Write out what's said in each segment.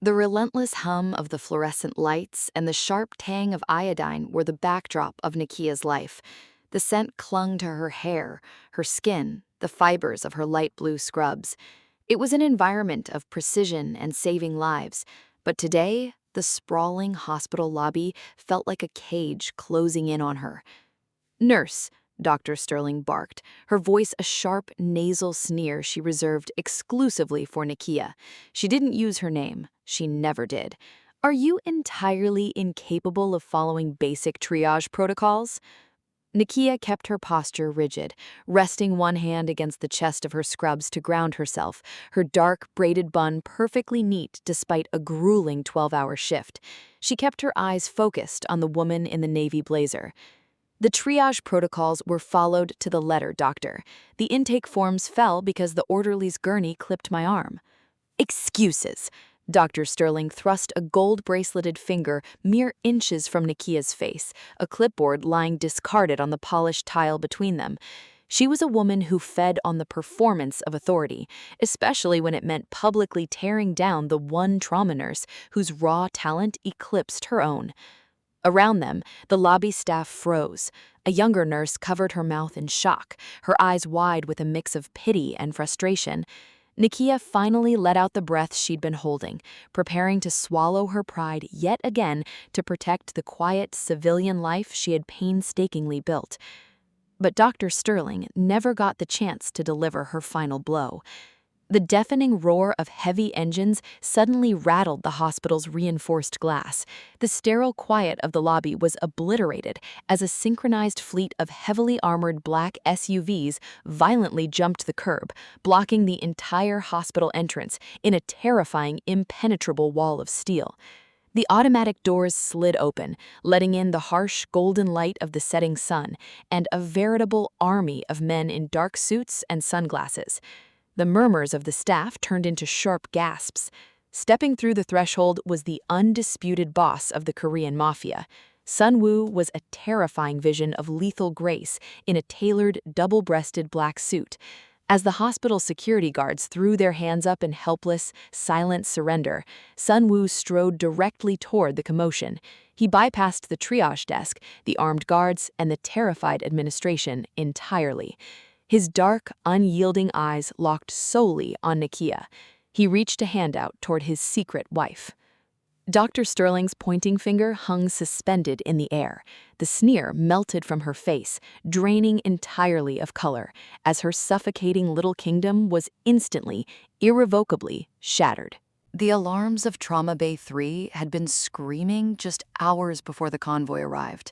The relentless hum of the fluorescent lights and the sharp tang of iodine were the backdrop of Nakia's life. The scent clung to her hair, her skin, the fibers of her light blue scrubs. It was an environment of precision and saving lives, but today, the sprawling hospital lobby felt like a cage closing in on her. "Nurse," Dr. Sterling barked, her voice a sharp, nasal sneer she reserved exclusively for Nakia. She didn't use her name. She never did. "Are you entirely incapable of following basic triage protocols?" Nakia kept her posture rigid, resting one hand against the chest of her scrubs to ground herself, her dark, braided bun perfectly neat despite a grueling 12-hour shift. She kept her eyes focused on the woman in the navy blazer. "The triage protocols were followed to the letter, doctor. The intake forms fell because the orderly's gurney clipped my arm." "Excuses!" Dr. Sterling thrust a gold-braceleted finger mere inches from Nakia's face, a clipboard lying discarded on the polished tile between them. She was a woman who fed on the performance of authority, especially when it meant publicly tearing down the one trauma nurse whose raw talent eclipsed her own. Around them, the lobby staff froze. A younger nurse covered her mouth in shock, her eyes wide with a mix of pity and frustration. Nakia finally let out the breath she'd been holding, preparing to swallow her pride yet again to protect the quiet civilian life she had painstakingly built. But Dr. Sterling never got the chance to deliver her final blow. The deafening roar of heavy engines suddenly rattled the hospital's reinforced glass. The sterile quiet of the lobby was obliterated as a synchronized fleet of heavily armored black SUVs violently jumped the curb, blocking the entire hospital entrance in a terrifying, impenetrable wall of steel. The automatic doors slid open, letting in the harsh golden light of the setting sun and a veritable army of men in dark suits and sunglasses. The murmurs of the staff turned into sharp gasps. Stepping through the threshold was the undisputed boss of the Korean Mafia. Sun Woo was a terrifying vision of lethal grace in a tailored, double-breasted black suit. As the hospital security guards threw their hands up in helpless, silent surrender, Sun Woo strode directly toward the commotion. He bypassed the triage desk, the armed guards, and the terrified administration entirely. His dark, unyielding eyes locked solely on Nakia. He reached a hand out toward his secret wife. Dr. Sterling's pointing finger hung suspended in the air. The sneer melted from her face, draining entirely of color, as her suffocating little kingdom was instantly, irrevocably shattered. The alarms of Trauma Bay 3 had been screaming just hours before the convoy arrived.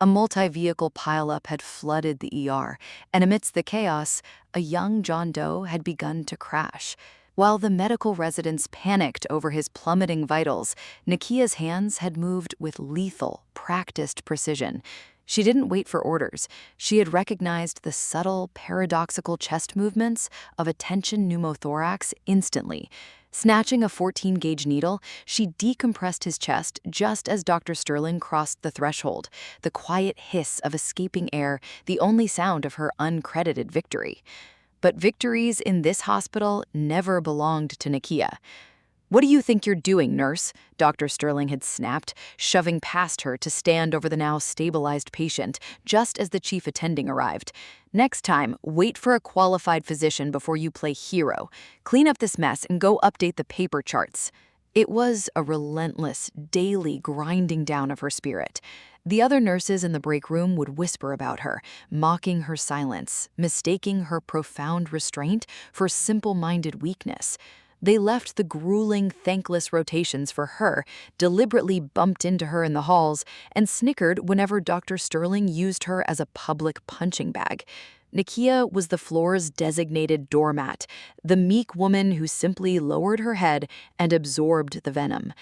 A multi-vehicle pileup had flooded the ER, and amidst the chaos, a young John Doe had begun to crash. While the medical residents panicked over his plummeting vitals, Nakia's hands had moved with lethal, practiced precision. She didn't wait for orders. She had recognized the subtle, paradoxical chest movements of a tension pneumothorax instantly. Snatching a 14-gauge needle, she decompressed his chest just as Dr. Sterling crossed the threshold, the quiet hiss of escaping air the only sound of her uncredited victory. But victories in this hospital never belonged to Nakia. "What do you think you're doing, nurse?" Dr. Sterling had snapped, shoving past her to stand over the now stabilized patient just as the chief attending arrived. "Next time, wait for a qualified physician before you play hero. Clean up this mess and go update the paper charts." It was a relentless, daily grinding down of her spirit. The other nurses in the break room would whisper about her, mocking her silence, mistaking her profound restraint for simple-minded weakness. They left the grueling, thankless rotations for her, deliberately bumped into her in the halls, and snickered whenever Dr. Sterling used her as a public punching bag. Nakia was the floor's designated doormat, the meek woman who simply lowered her head and absorbed the venom.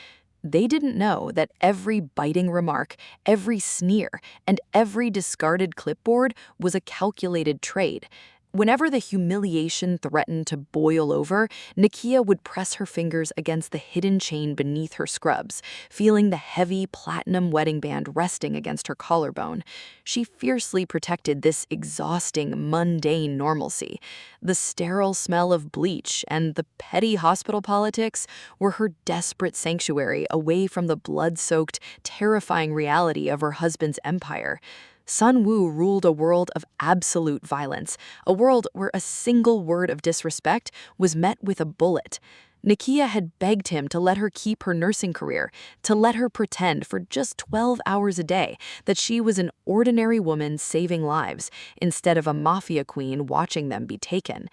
They didn't know that every biting remark, every sneer, and every discarded clipboard was a calculated trade. Whenever the humiliation threatened to boil over, Nakia would press her fingers against the hidden chain beneath her scrubs, feeling the heavy platinum wedding band resting against her collarbone. She fiercely protected this exhausting, mundane normalcy. The sterile smell of bleach and the petty hospital politics were her desperate sanctuary away from the blood-soaked, terrifying reality of her husband's empire. Sun Woo ruled a world of absolute violence, a world where a single word of disrespect was met with a bullet. Nakia had begged him to let her keep her nursing career, to let her pretend for just 12 hours a day that she was an ordinary woman saving lives, instead of a mafia queen watching them be taken.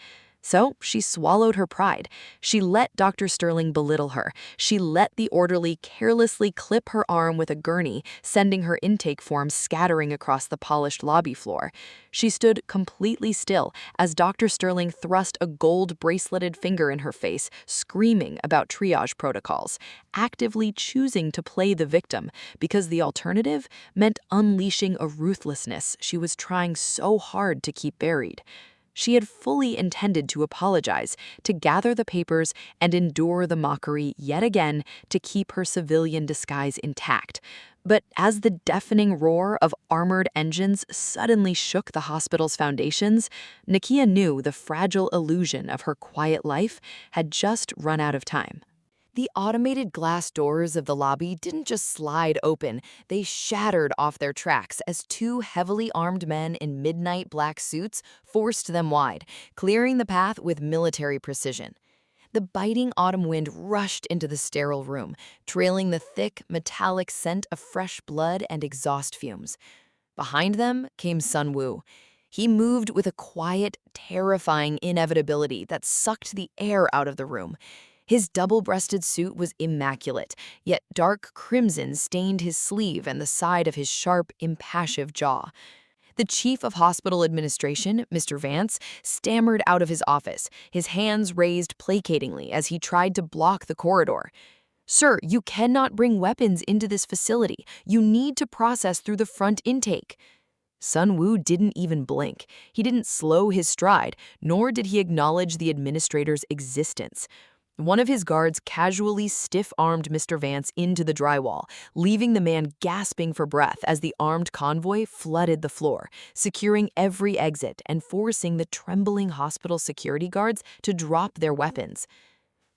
So she swallowed her pride. She let Dr. Sterling belittle her. She let the orderly carelessly clip her arm with a gurney, sending her intake forms scattering across the polished lobby floor. She stood completely still as Dr. Sterling thrust a gold braceleted finger in her face, screaming about triage protocols, actively choosing to play the victim because the alternative meant unleashing a ruthlessness she was trying so hard to keep buried. She had fully intended to apologize, to gather the papers and endure the mockery yet again to keep her civilian disguise intact. But as the deafening roar of armored engines suddenly shook the hospital's foundations, Nakia knew the fragile illusion of her quiet life had just run out of time. The automated glass doors of the lobby didn't just slide open, they shattered off their tracks as two heavily armed men in midnight black suits forced them wide, clearing the path with military precision. The biting autumn wind rushed into the sterile room, trailing the thick, metallic scent of fresh blood and exhaust fumes. Behind them came Sun Woo. He moved with a quiet, terrifying inevitability that sucked the air out of the room. His double-breasted suit was immaculate, yet dark crimson stained his sleeve and the side of his sharp, impassive jaw. The chief of hospital administration, Mr. Vance, stammered out of his office, his hands raised placatingly as he tried to block the corridor. "Sir, you cannot bring weapons into this facility. You need to process through the front intake." Sun Woo didn't even blink. He didn't slow his stride, nor did he acknowledge the administrator's existence. One of his guards casually stiff-armed Mr. Vance into the drywall, leaving the man gasping for breath as the armed convoy flooded the floor, securing every exit and forcing the trembling hospital security guards to drop their weapons.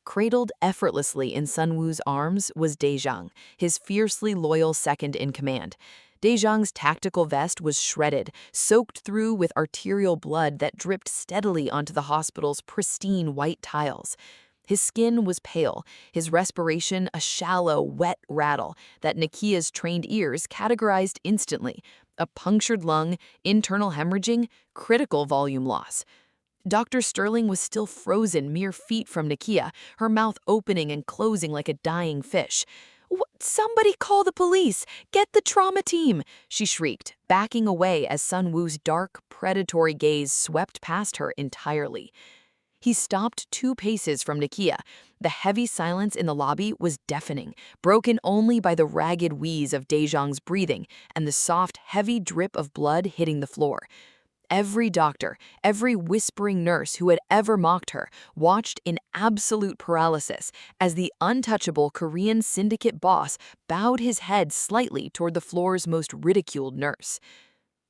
Cradled effortlessly in Sun Woo's arms was Daejang, his fiercely loyal second-in-command. Daejang's tactical vest was shredded, soaked through with arterial blood that dripped steadily onto the hospital's pristine white tiles. His skin was pale, his respiration a shallow, wet rattle that Nakia's trained ears categorized instantly: a punctured lung, internal hemorrhaging, critical volume loss. Dr. Sterling was still frozen mere feet from Nakia, her mouth opening and closing like a dying fish. Somebody call the police! Get the trauma team!" she shrieked, backing away as Sun Woo's dark, predatory gaze swept past her entirely. He stopped 2 paces from Nakia. The heavy silence in the lobby was deafening, broken only by the ragged wheeze of Daejang's breathing and the soft, heavy drip of blood hitting the floor. Every doctor, every whispering nurse who had ever mocked her, watched in absolute paralysis as the untouchable Korean syndicate boss bowed his head slightly toward the floor's most ridiculed nurse.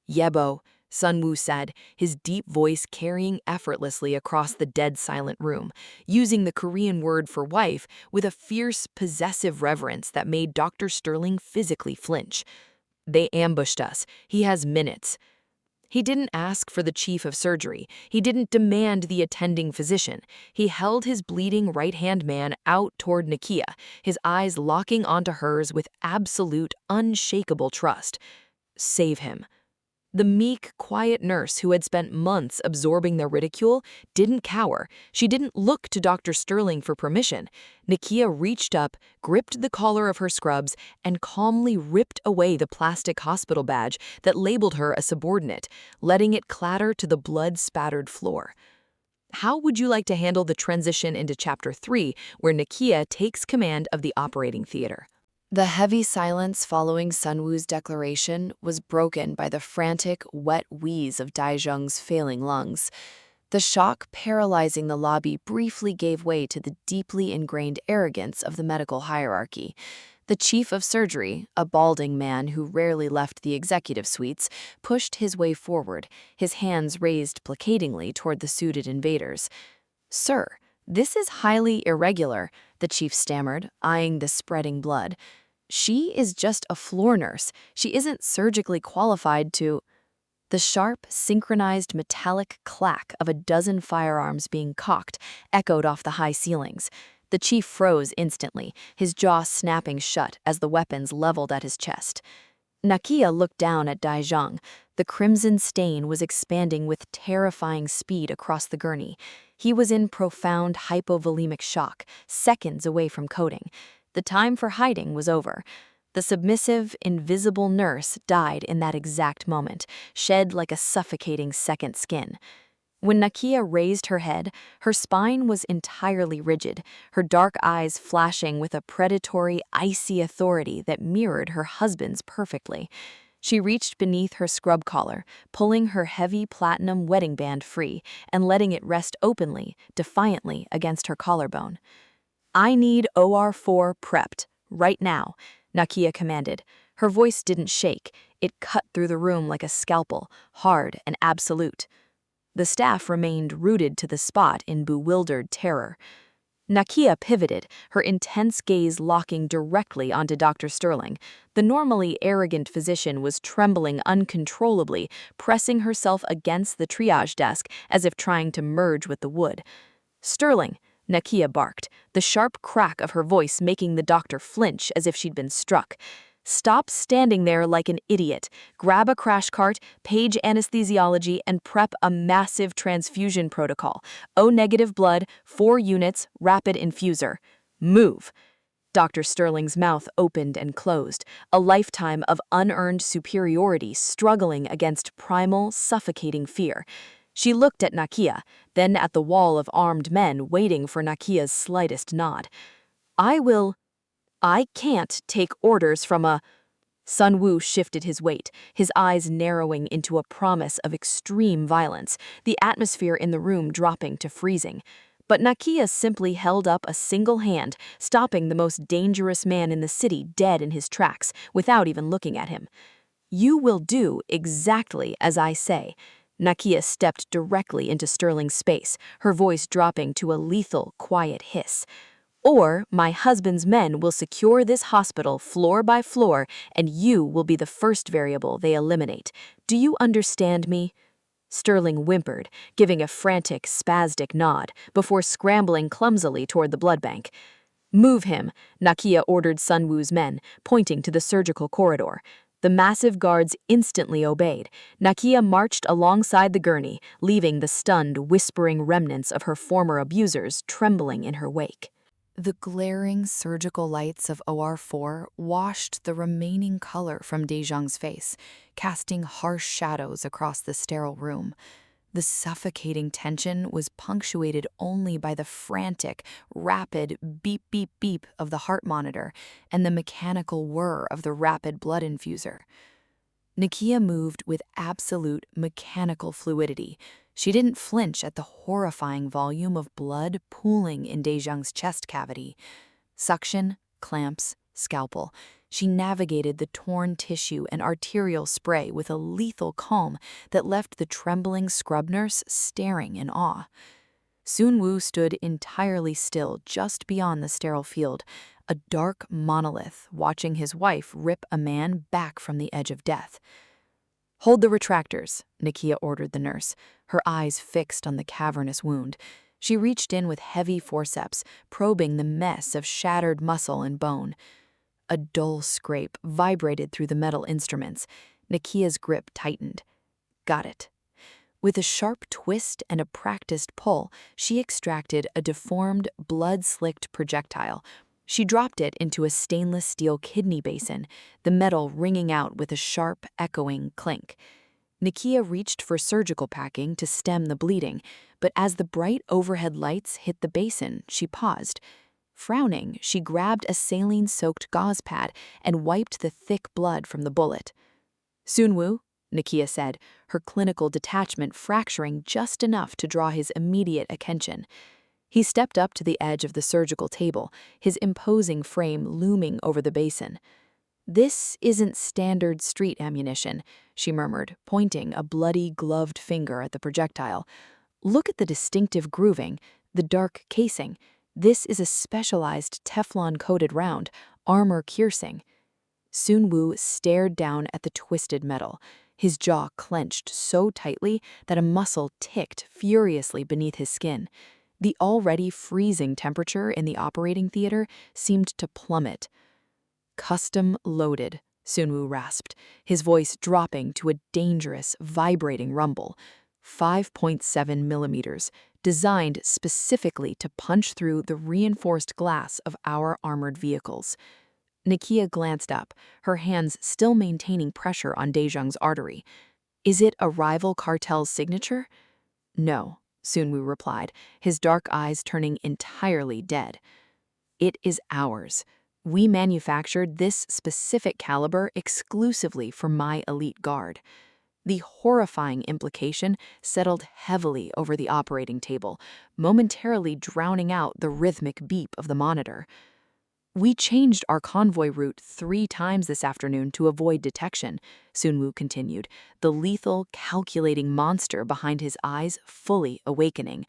"Yebo," Sun Woo said, his deep voice carrying effortlessly across the dead silent room, using the Korean word for wife with a fierce, possessive reverence that made Dr. Sterling physically flinch. "They ambushed us. He has minutes." He didn't ask for the chief of surgery. He didn't demand the attending physician. He held his bleeding right-hand man out toward Nakia, his eyes locking onto hers with absolute, unshakable trust. Save him. The meek, quiet nurse who had spent months absorbing their ridicule didn't cower. She didn't look to Dr. Sterling for permission. Nakia reached up, gripped the collar of her scrubs, and calmly ripped away the plastic hospital badge that labeled her a subordinate, letting it clatter to the blood-spattered floor. How would you like to handle the transition into Chapter 3, where Nakia takes command of the operating theater? The heavy silence following Sun Woo's declaration was broken by the frantic, wet wheeze of Daejang's failing lungs. The shock paralyzing the lobby briefly gave way to the deeply ingrained arrogance of the medical hierarchy. The chief of surgery, a balding man who rarely left the executive suites, pushed his way forward, his hands raised placatingly toward the suited invaders. "Sir, this is highly irregular," the chief stammered, eyeing the spreading blood. "She is just a floor nurse. She isn't surgically qualified to—" The sharp, synchronized metallic clack of a dozen firearms being cocked echoed off the high ceilings. The chief froze instantly, his jaw snapping shut as the weapons leveled at his chest. Nakia looked down at Daizhang. The crimson stain was expanding with terrifying speed across the gurney. He was in profound hypovolemic shock, seconds away from coding. The time for hiding was over. The submissive, invisible nurse died in that exact moment, shed like a suffocating second skin. When Nakia raised her head, her spine was entirely rigid, her dark eyes flashing with a predatory, icy authority that mirrored her husband's perfectly. She reached beneath her scrub collar, pulling her heavy platinum wedding band free and letting it rest openly, defiantly against her collarbone. "I need OR4 prepped, right now," Nakia commanded. Her voice didn't shake, it cut through the room like a scalpel, hard and absolute. The staff remained rooted to the spot in bewildered terror. Nakia pivoted, her intense gaze locking directly onto Dr. Sterling. The normally arrogant physician was trembling uncontrollably, pressing herself against the triage desk as if trying to merge with the wood. "Sterling," Nakia barked, the sharp crack of her voice making the doctor flinch as if she'd been struck. "Stop standing there like an idiot. Grab a crash cart, page anesthesiology, and prep a massive transfusion protocol. O-negative blood, 4 units, rapid infuser. Move." Dr. Sterling's mouth opened and closed, a lifetime of unearned superiority struggling against primal, suffocating fear. She looked at Nakia, then at the wall of armed men waiting for Nakia's slightest nod. I can't take orders from a—" Sun Wu shifted his weight, his eyes narrowing into a promise of extreme violence, the atmosphere in the room dropping to freezing. But Nakia simply held up a single hand, stopping the most dangerous man in the city dead in his tracks, without even looking at him. "You will do exactly as I say." Nakia stepped directly into Sterling's space, her voice dropping to a lethal, quiet hiss. "Or my husband's men will secure this hospital floor by floor, and you will be the first variable they eliminate. Do you understand me?" Sterling whimpered, giving a frantic, spastic nod, before scrambling clumsily toward the blood bank. "Move him," Nakia ordered Sun Wu's men, pointing to the surgical corridor. The massive guards instantly obeyed. Nakia marched alongside the gurney, leaving the stunned, whispering remnants of her former abusers trembling in her wake. The glaring surgical lights of OR4 washed the remaining color from Daizhang's face, casting harsh shadows across the sterile room. The suffocating tension was punctuated only by the frantic, rapid beep-beep-beep of the heart monitor and the mechanical whir of the rapid blood infuser. Nakia moved with absolute mechanical fluidity. She didn't flinch at the horrifying volume of blood pooling in Daizhang's chest cavity. Suction, clamps, scalpel. She navigated the torn tissue and arterial spray with a lethal calm that left the trembling scrub nurse staring in awe. Sun Wu stood entirely still just beyond the sterile field, a dark monolith watching his wife rip a man back from the edge of death. "Hold the retractors," Nakia ordered the nurse, her eyes fixed on the cavernous wound. She reached in with heavy forceps, probing the mess of shattered muscle and bone. A dull scrape vibrated through the metal instruments. Nakia's grip tightened. "Got it." With a sharp twist and a practiced pull, she extracted a deformed, blood-slicked projectile. She dropped it into a stainless steel kidney basin, the metal ringing out with a sharp, echoing clink. Nakia reached for surgical packing to stem the bleeding, but as the bright overhead lights hit the basin, she paused. Frowning, she grabbed a saline-soaked gauze pad and wiped the thick blood from the bullet. "Sun Wu, Nakia said, her clinical detachment fracturing just enough to draw his immediate attention. He stepped up to the edge of the surgical table, his imposing frame looming over the basin. "This isn't standard street ammunition," she murmured, pointing a bloody, gloved finger at the projectile. "Look at the distinctive grooving, the dark casing. This is a specialized Teflon-coated round, armor-piercing." Sun Wu stared down at the twisted metal, his jaw clenched so tightly that a muscle ticked furiously beneath his skin. The already freezing temperature in the operating theater seemed to plummet. "Custom loaded," Sun Wu rasped, his voice dropping to a dangerous, vibrating rumble. 5.7 millimeters, designed specifically to punch through the reinforced glass of our armored vehicles. Nakia glanced up, her hands still maintaining pressure on Daejung's artery. "Is it a rival cartel's signature?" "No," Sun Wu replied, his dark eyes turning entirely dead. "It is ours. We manufactured this specific caliber exclusively for my elite guard." The horrifying implication settled heavily over the operating table, momentarily drowning out the rhythmic beep of the monitor. "We changed our convoy route 3 times this afternoon to avoid detection," Sun Wu continued, the lethal, calculating monster behind his eyes fully awakening.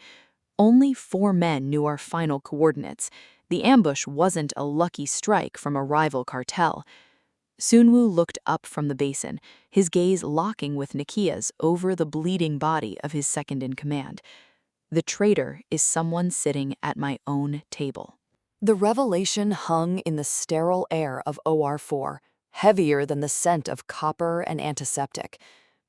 "Only 4 men knew our final coordinates. The ambush wasn't a lucky strike from a rival cartel." Sun Wu looked up from the basin, his gaze locking with Nakia's over the bleeding body of his second-in-command. "The traitor is someone sitting at my own table." The revelation hung in the sterile air of OR4, heavier than the scent of copper and antiseptic.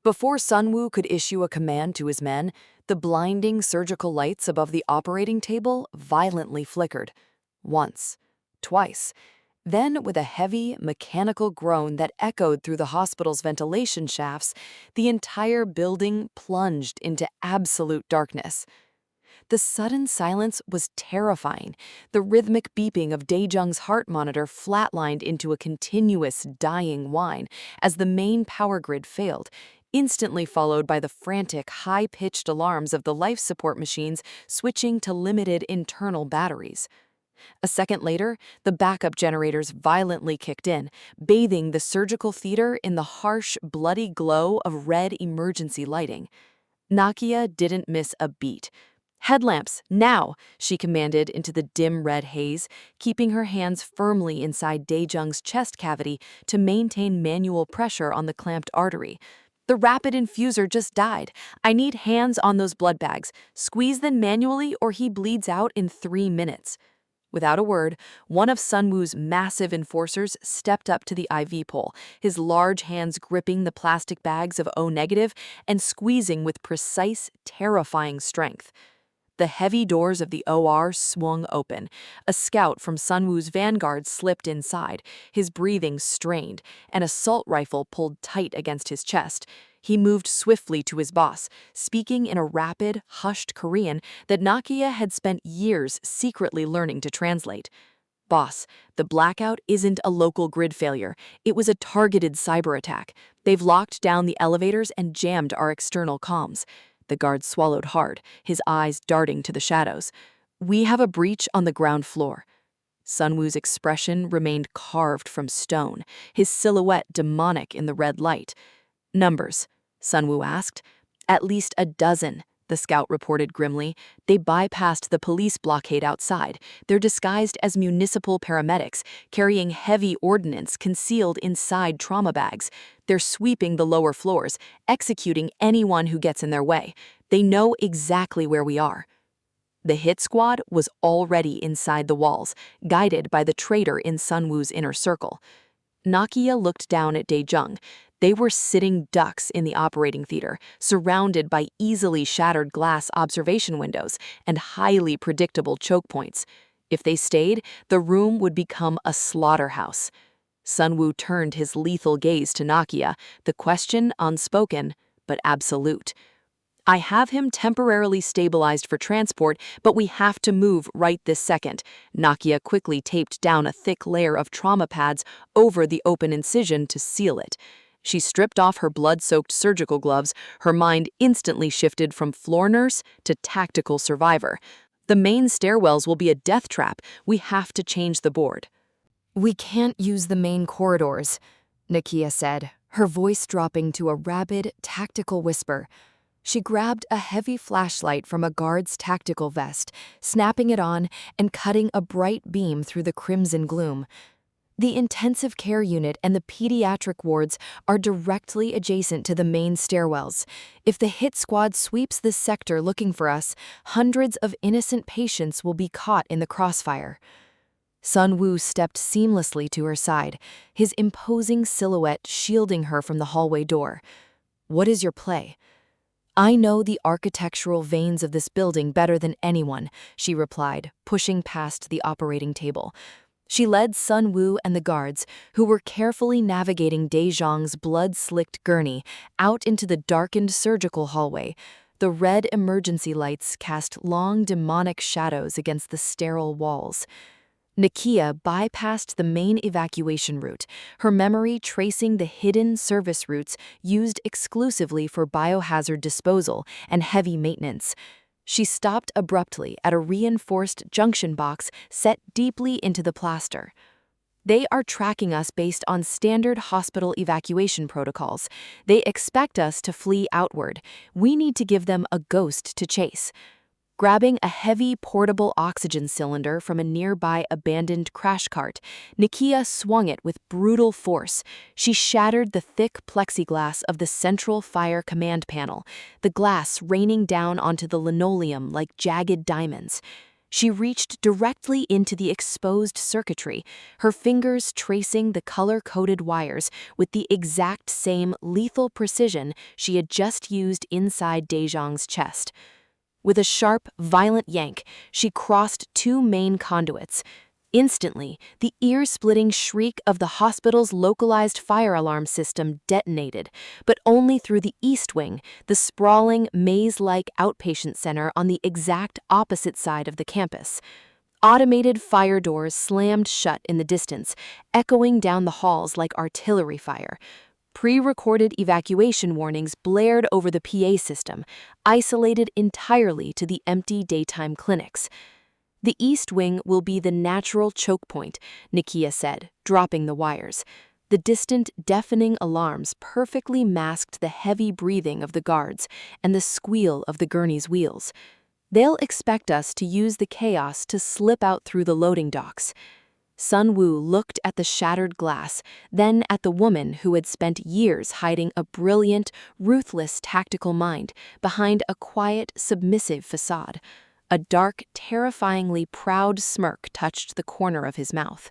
Before Sun Wu could issue a command to his men, the blinding surgical lights above the operating table violently flickered. Once, twice. Then, with a heavy, mechanical groan that echoed through the hospital's ventilation shafts, the entire building plunged into absolute darkness. The sudden silence was terrifying. The rhythmic beeping of Daejung's heart monitor flatlined into a continuous, dying whine as the main power grid failed, instantly followed by the frantic, high-pitched alarms of the life support machines switching to limited internal batteries. A second later, the backup generators violently kicked in, bathing the surgical theater in the harsh, bloody glow of red emergency lighting. Nakia didn't miss a beat. "Headlamps, now!" she commanded into the dim red haze, keeping her hands firmly inside Daejung's chest cavity to maintain manual pressure on the clamped artery. "The rapid infuser just died. I need hands on those blood bags. Squeeze them manually or he bleeds out in 3 minutes." Without a word, one of Sun Wu's massive enforcers stepped up to the IV pole, his large hands gripping the plastic bags of O-negative and squeezing with precise, terrifying strength. The heavy doors of the OR swung open. A scout from Sun Wu's vanguard slipped inside, his breathing strained, an assault rifle pulled tight against his chest. He moved swiftly to his boss, speaking in a rapid, hushed Korean that Nakia had spent years secretly learning to translate. "Boss, the blackout isn't a local grid failure. It was a targeted cyber attack. They've locked down the elevators and jammed our external comms." The guard swallowed hard, his eyes darting to the shadows. "We have a breach on the ground floor." Sun Wu's expression remained carved from stone, his silhouette demonic in the red light. "Numbers?" Sun Wu asked. "At least a dozen," the scout reported grimly. "They bypassed the police blockade outside. They're disguised as municipal paramedics, carrying heavy ordnance concealed inside trauma bags. They're sweeping the lower floors, executing anyone who gets in their way. They know exactly where we are." The hit squad was already inside the walls, guided by the traitor in Sun Wu's inner circle. Nakia looked down at Daejung. They were sitting ducks in the operating theater, surrounded by easily shattered glass observation windows and highly predictable choke points. If they stayed, the room would become a slaughterhouse. Sun Wu turned his lethal gaze to Nakia, the question unspoken, but absolute. "I have him temporarily stabilized for transport, but we have to move right this second." Nakia quickly taped down a thick layer of trauma pads over the open incision to seal it. She stripped off her blood-soaked surgical gloves. Her mind instantly shifted from floor nurse to tactical survivor. The main stairwells will be a death trap. We have to change the board. We can't use the main corridors, Nakia said, her voice dropping to a rapid, tactical whisper. She grabbed a heavy flashlight from a guard's tactical vest, snapping it on and cutting a bright beam through the crimson gloom. The intensive care unit and the pediatric wards are directly adjacent to the main stairwells. If the hit squad sweeps this sector looking for us, hundreds of innocent patients will be caught in the crossfire. Sun Woo stepped seamlessly to her side, his imposing silhouette shielding her from the hallway door. What is your play? I know the architectural veins of this building better than anyone, she replied, pushing past the operating table. She led Sun Woo and the guards, who were carefully navigating Daejeong's blood-slicked gurney, out into the darkened surgical hallway. The red emergency lights cast long demonic shadows against the sterile walls. Nakia bypassed the main evacuation route, her memory tracing the hidden service routes used exclusively for biohazard disposal and heavy maintenance. She stopped abruptly at a reinforced junction box set deeply into the plaster. They are tracking us based on standard hospital evacuation protocols. They expect us to flee outward. We need to give them a ghost to chase. Grabbing a heavy portable oxygen cylinder from a nearby abandoned crash cart, Nakia swung it with brutal force. She shattered the thick plexiglass of the central fire command panel, the glass raining down onto the linoleum like jagged diamonds. She reached directly into the exposed circuitry, her fingers tracing the color-coded wires with the exact same lethal precision she had just used inside Daejeong's chest. With a sharp, violent yank, she crossed two main conduits. Instantly, the ear-splitting shriek of the hospital's localized fire alarm system detonated, but only through the East Wing, the sprawling, maze-like outpatient center on the exact opposite side of the campus. Automated fire doors slammed shut in the distance, echoing down the halls like artillery fire. Pre-recorded evacuation warnings blared over the PA system, isolated entirely to the empty daytime clinics. The East Wing will be the natural choke point, Nakia said, dropping the wires. The distant, deafening alarms perfectly masked the heavy breathing of the guards and the squeal of the gurney's wheels. They'll expect us to use the chaos to slip out through the loading docks. Sun Woo looked at the shattered glass, then at the woman who had spent years hiding a brilliant, ruthless tactical mind behind a quiet, submissive facade. A dark, terrifyingly proud smirk touched the corner of his mouth.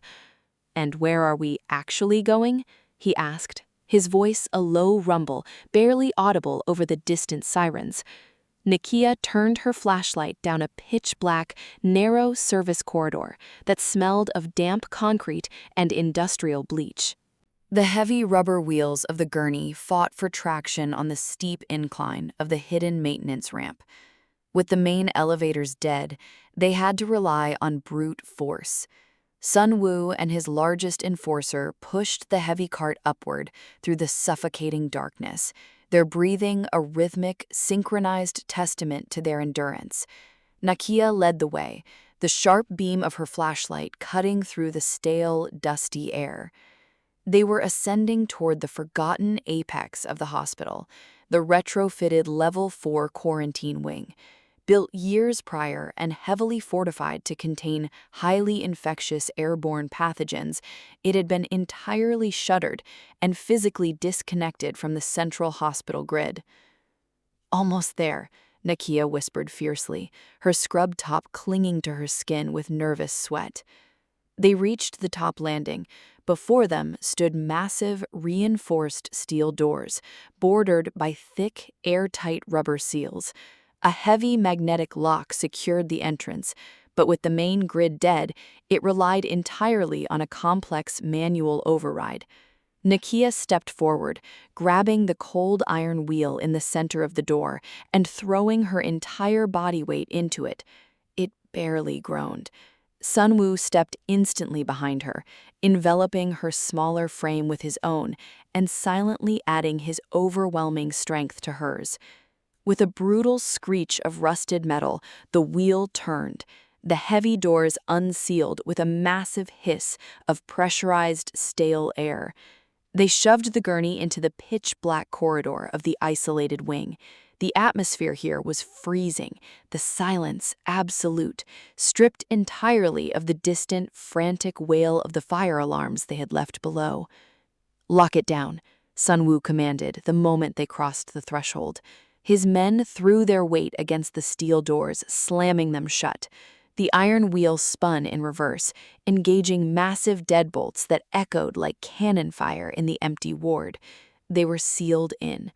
"And where are we actually going?" he asked, his voice a low rumble, barely audible over the distant sirens. Nakia turned her flashlight down a pitch-black, narrow service corridor that smelled of damp concrete and industrial bleach. The heavy rubber wheels of the gurney fought for traction on the steep incline of the hidden maintenance ramp. With the main elevators dead, they had to rely on brute force. Sun Woo and his largest enforcer pushed the heavy cart upward through the suffocating darkness, their breathing a rhythmic, synchronized testament to their endurance. Nakia led the way, the sharp beam of her flashlight cutting through the stale, dusty air. They were ascending toward the forgotten apex of the hospital, the retrofitted Level 4 quarantine wing. Built years prior and heavily fortified to contain highly infectious airborne pathogens, it had been entirely shuttered and physically disconnected from the central hospital grid. "Almost there," Nakia whispered fiercely, her scrub top clinging to her skin with nervous sweat. They reached the top landing. Before them stood massive, reinforced steel doors, bordered by thick, airtight rubber seals. A heavy magnetic lock secured the entrance, but with the main grid dead, it relied entirely on a complex manual override. Nakia stepped forward, grabbing the cold iron wheel in the center of the door and throwing her entire body weight into it. It barely groaned. Sun Woo stepped instantly behind her, enveloping her smaller frame with his own and silently adding his overwhelming strength to hers. With a brutal screech of rusted metal, the wheel turned, the heavy doors unsealed with a massive hiss of pressurized, stale air. They shoved the gurney into the pitch-black corridor of the isolated wing. The atmosphere here was freezing, the silence absolute, stripped entirely of the distant, frantic wail of the fire alarms they had left below. "Lock it down," Sun Wu commanded the moment they crossed the threshold. His men threw their weight against the steel doors, slamming them shut. The iron wheel spun in reverse, engaging massive deadbolts that echoed like cannon fire in the empty ward. They were sealed in.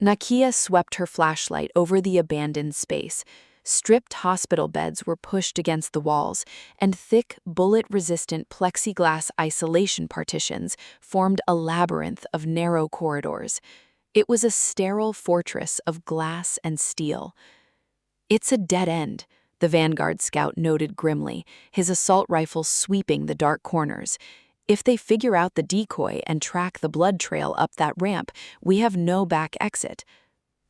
Nakia swept her flashlight over the abandoned space. Stripped hospital beds were pushed against the walls, and thick, bullet-resistant plexiglass isolation partitions formed a labyrinth of narrow corridors. It was a sterile fortress of glass and steel. "It's a dead end," the Vanguard scout noted grimly, his assault rifle sweeping the dark corners. "If they figure out the decoy and track the blood trail up that ramp, we have no back exit."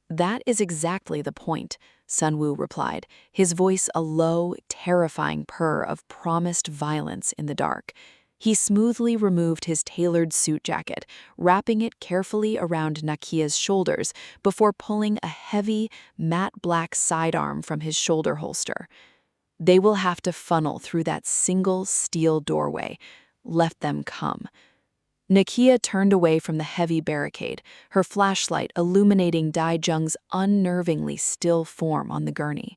"That is exactly the point," Sun Wu replied, his voice a low, terrifying purr of promised violence in the dark. He smoothly removed his tailored suit jacket, wrapping it carefully around Nakia's shoulders before pulling a heavy, matte black sidearm from his shoulder holster. "They will have to funnel through that single steel doorway. Let them come." Nakia turned away from the heavy barricade, her flashlight illuminating Daijung's unnervingly still form on the gurney.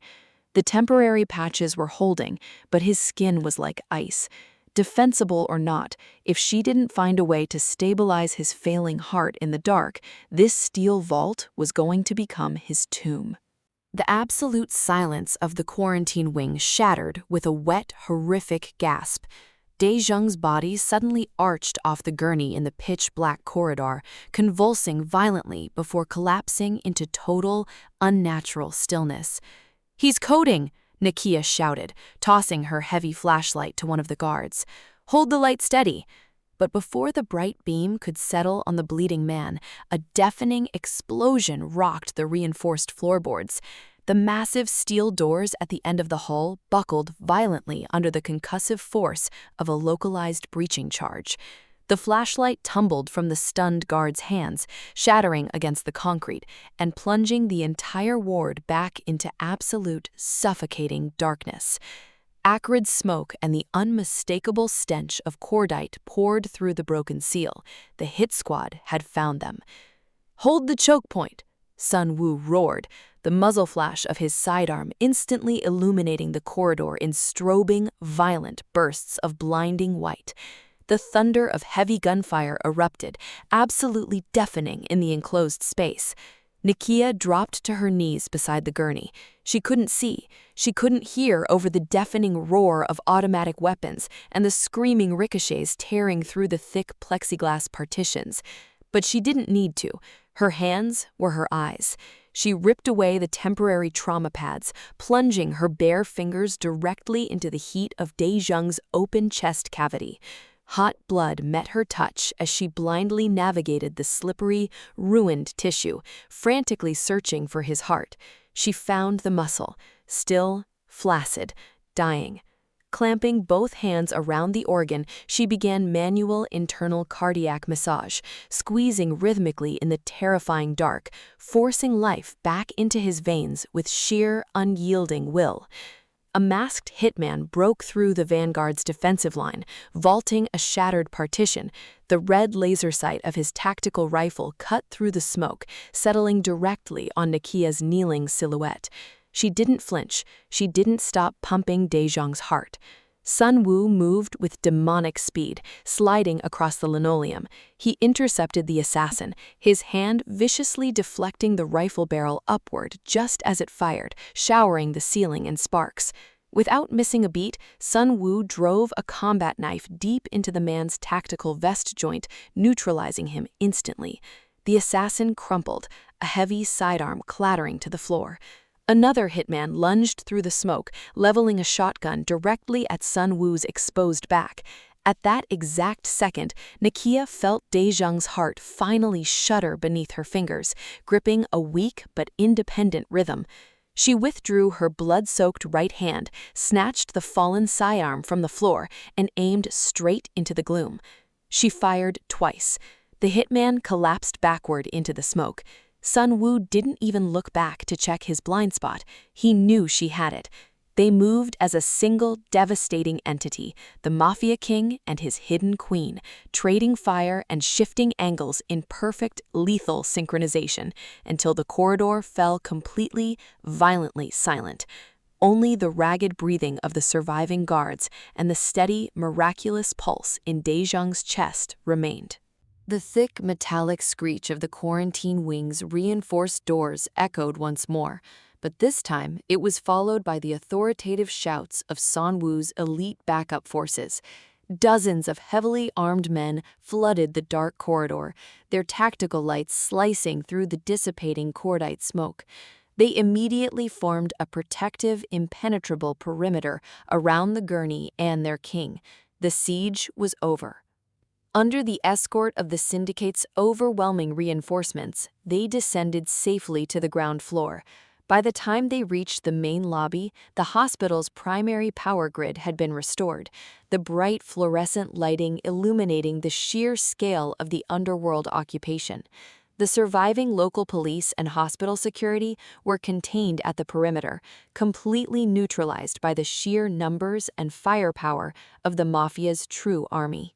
The temporary patches were holding, but his skin was like ice. Defensible or not, if she didn't find a way to stabilize his failing heart in the dark, this steel vault was going to become his tomb. The absolute silence of the quarantine wing shattered with a wet, horrific gasp. Daejung's body suddenly arched off the gurney in the pitch-black corridor, convulsing violently before collapsing into total, unnatural stillness. "He's coding!" Nakia shouted, tossing her heavy flashlight to one of the guards. "Hold the light steady." But before the bright beam could settle on the bleeding man, a deafening explosion rocked the reinforced floorboards. The massive steel doors at the end of the hull buckled violently under the concussive force of a localized breaching charge. The flashlight tumbled from the stunned guard's hands, shattering against the concrete and plunging the entire ward back into absolute, suffocating darkness. Acrid smoke and the unmistakable stench of cordite poured through the broken seal. The hit squad had found them. "Hold the choke point," Sun Wu roared, the muzzle flash of his sidearm instantly illuminating the corridor in strobing, violent bursts of blinding white. The thunder of heavy gunfire erupted, absolutely deafening in the enclosed space. Nakia dropped to her knees beside the gurney. She couldn't see, she couldn't hear over the deafening roar of automatic weapons and the screaming ricochets tearing through the thick plexiglass partitions. But she didn't need to. Her hands were her eyes. She ripped away the temporary trauma pads, plunging her bare fingers directly into the heat of Daejung's open chest cavity. Hot blood met her touch as she blindly navigated the slippery, ruined tissue, frantically searching for his heart. She found the muscle, still, flaccid, dying. Clamping both hands around the organ, she began manual internal cardiac massage, squeezing rhythmically in the terrifying dark, forcing life back into his veins with sheer, unyielding will. A masked hitman broke through the Vanguard's defensive line, vaulting a shattered partition. The red laser sight of his tactical rifle cut through the smoke, settling directly on Nakia's kneeling silhouette. She didn't flinch. She didn't stop pumping Daejung's heart. Sun Wu moved with demonic speed, sliding across the linoleum. He intercepted the assassin, his hand viciously deflecting the rifle barrel upward just as it fired, showering the ceiling in sparks. Without missing a beat, Sun Wu drove a combat knife deep into the man's tactical vest joint, neutralizing him instantly. The assassin crumpled, a heavy sidearm clattering to the floor. Another hitman lunged through the smoke, leveling a shotgun directly at Sun Wu's exposed back. At that exact second, Nakia felt Daejung's heart finally shudder beneath her fingers, gripping a weak but independent rhythm. She withdrew her blood-soaked right hand, snatched the fallen sidearm from the floor, and aimed straight into the gloom. She fired twice. The hitman collapsed backward into the smoke. Sun Woo didn't even look back to check his blind spot. He knew she had it. They moved as a single, devastating entity, the Mafia King and his hidden queen, trading fire and shifting angles in perfect, lethal synchronization, until the corridor fell completely, violently silent. Only the ragged breathing of the surviving guards and the steady, miraculous pulse in Daejung's chest remained. The thick, metallic screech of the quarantine wings' reinforced doors echoed once more, but this time it was followed by the authoritative shouts of Sun Woo's elite backup forces. Dozens of heavily armed men flooded the dark corridor, their tactical lights slicing through the dissipating cordite smoke. They immediately formed a protective, impenetrable perimeter around the gurney and their king. The siege was over. Under the escort of the syndicate's overwhelming reinforcements, they descended safely to the ground floor. By the time they reached the main lobby, the hospital's primary power grid had been restored, the bright fluorescent lighting illuminating the sheer scale of the underworld occupation. The surviving local police and hospital security were contained at the perimeter, completely neutralized by the sheer numbers and firepower of the Mafia's true army.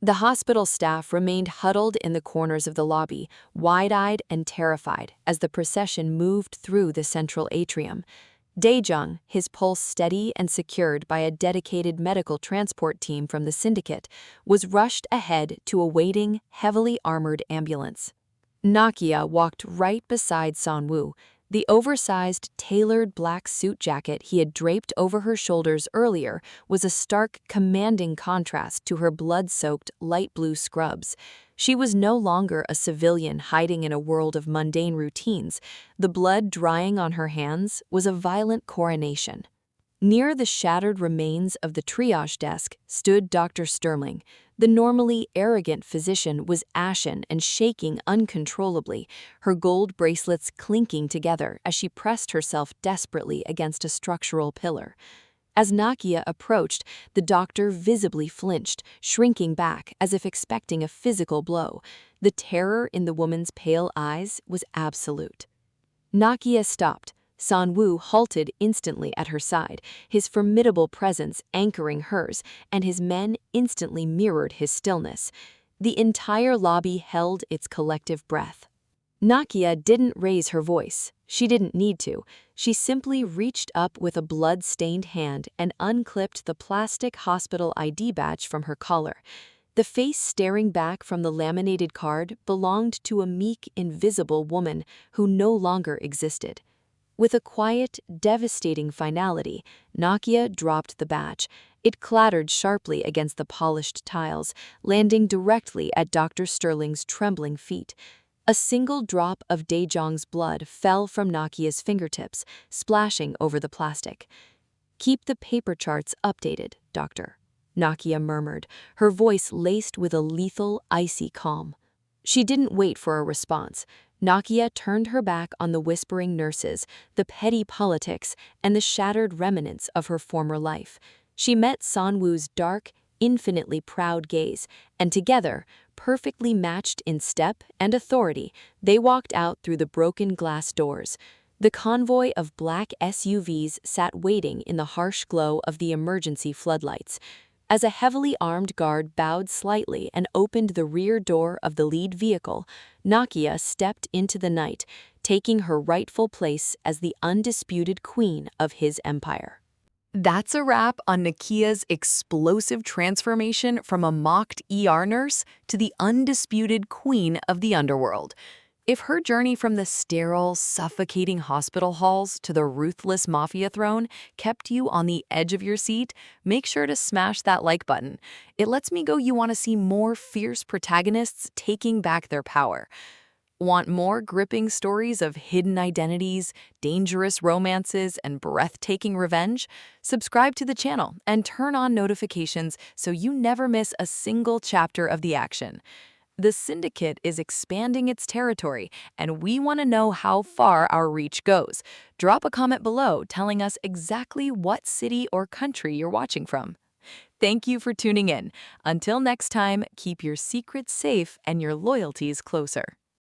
The hospital staff remained huddled in the corners of the lobby, wide-eyed and terrified as the procession moved through the central atrium. Daejung, his pulse steady and secured by a dedicated medical transport team from the syndicate, was rushed ahead to a waiting, heavily armored ambulance. Nakia walked right beside Sun Woo. The oversized, tailored black suit jacket he had draped over her shoulders earlier was a stark, commanding contrast to her blood-soaked, light blue scrubs. She was no longer a civilian hiding in a world of mundane routines. The blood drying on her hands was a violent coronation. Near the shattered remains of the triage desk stood Dr. Sterling. The normally arrogant physician was ashen and shaking uncontrollably, her gold bracelets clinking together as she pressed herself desperately against a structural pillar. As Nakia approached, the doctor visibly flinched, shrinking back as if expecting a physical blow. The terror in the woman's pale eyes was absolute. Nakia stopped. Sun Woo halted instantly at her side, his formidable presence anchoring hers, and his men instantly mirrored his stillness. The entire lobby held its collective breath. Nakia didn't raise her voice. She didn't need to. She simply reached up with a blood-stained hand and unclipped the plastic hospital ID badge from her collar. The face staring back from the laminated card belonged to a meek, invisible woman who no longer existed. With a quiet, devastating finality, Nakia dropped the badge. It clattered sharply against the polished tiles, landing directly at Dr. Sterling's trembling feet. A single drop of Daejung's blood fell from Nakia's fingertips, splashing over the plastic. "Keep the paper charts updated, Doctor," Nakia murmured, her voice laced with a lethal, icy calm. She didn't wait for a response. Nakia turned her back on the whispering nurses, the petty politics, and the shattered remnants of her former life. She met Sun Woo's dark, infinitely proud gaze, and together, perfectly matched in step and authority, they walked out through the broken glass doors. The convoy of black SUVs sat waiting in the harsh glow of the emergency floodlights. As a heavily armed guard bowed slightly and opened the rear door of the lead vehicle, Nakia stepped into the night, taking her rightful place as the undisputed queen of his empire. That's a wrap on Nakia's explosive transformation from a mocked ER nurse to the undisputed queen of the underworld. If her journey from the sterile, suffocating hospital halls to the ruthless mafia throne kept you on the edge of your seat, make sure to smash that like button. It lets me know you want to see more fierce protagonists taking back their power. Want more gripping stories of hidden identities, dangerous romances, and breathtaking revenge? Subscribe to the channel and turn on notifications so you never miss a single chapter of the action. The syndicate is expanding its territory, and we want to know how far our reach goes. Drop a comment below telling us exactly what city or country you're watching from. Thank you for tuning in. Until next time, keep your secrets safe and your loyalties closer.